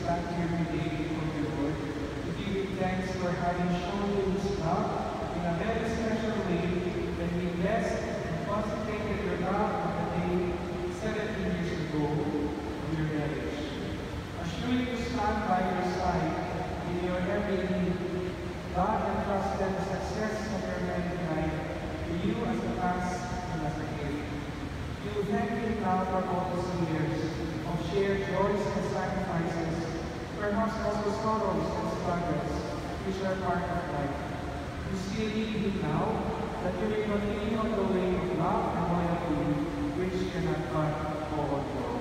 stand here today before you, Lord, to give you thanks for having shown you this love in a very special way when we blessed and consecrated your love on the day 17 years ago of your marriage. Assuring to stand by your side in your every need, God entrusted the success of your married life to you as a past and as a gift. You thank Him now for all those years of shared joys and sacrifices, perhaps also sorrows and struggles, which are part of life. You still need Him now, that you will continue on the way of love and loyalty, which cannot but overflow.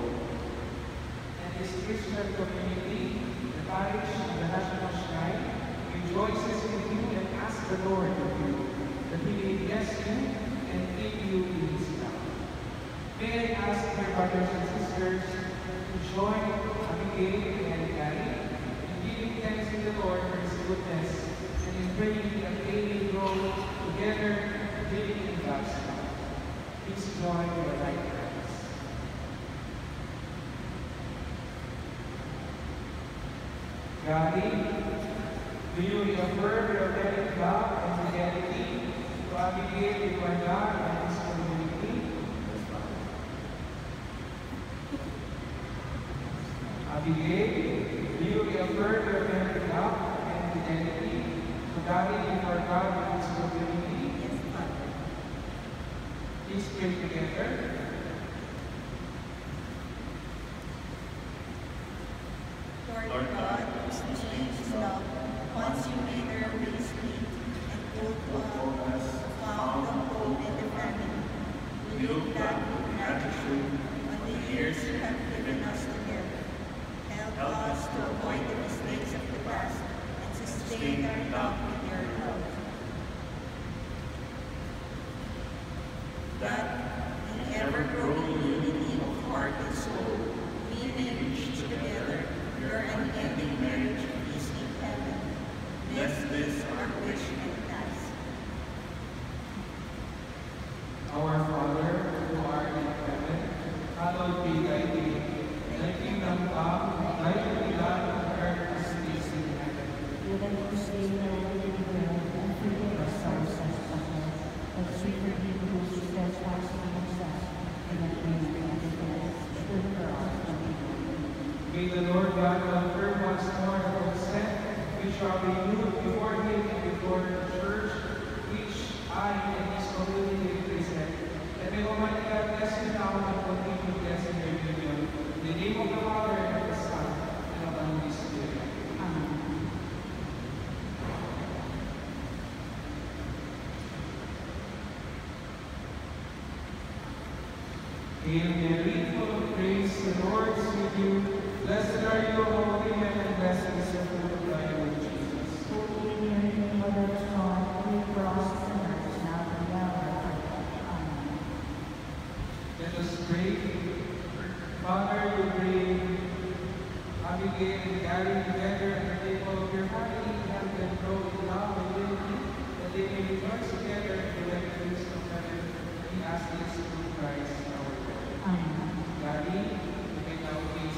And this Christian community, the parish of the National Shrine, rejoices with you and asks the Lord of you, that He may bless you and keep you in His love. May I ask my brothers and sisters to join Abigail and Gary in giving thanks to the Lord for His goodness and in praying that they may grow together, living in God's love. Please join your right hands. Gary, do you reaffirm your married love and fidelity to Abigail before God and His community? Abigail, do you reaffirm your married love and fidelity to Gary before God and His community? Yes, Father. Please pray together. Lord God, whose name is love, once you made her ways meet and told us found the home in the family. We look back with gratitude on the years you have given us together. Help us to avoid the mistakes of the past and sustain our love with your love. That in ever-growing unity of heart and soul, we may reach together your unending marriage peace in heaven. Bless this our wish and task. Our Father, who art in heaven, hallowed be thy name. Thy kingdom come, thy will be done on earth as it is in heaven. Give us this day our daily bread, and forgive us our trespasses, as we forgive those who trespass against us, and that we may not offend us. Deliver us from evil. May the Lord God confirm once more the consent which shall be renewed before Him and before the Church, which I and His community represent. And may Almighty God bless you now and continue blessing your union. In the name of the Father, and of the Son, and of the Holy Spirit. Amen. Hail Mary, full of grace, the Lord is with you. Blessed are you among women, and blessed is the fruit of thy womb, Jesus. Holy Mary, Mother of God, pray for us sinners, now and at the hour of our death. Amen. Let us pray. Father, you bring Abigail and Gary together at the table of your family, help them grow in love and unity, that they may rejoice together in the benefits of heaven. We ask this through Christ our Lord. Amen. Gary, you may now please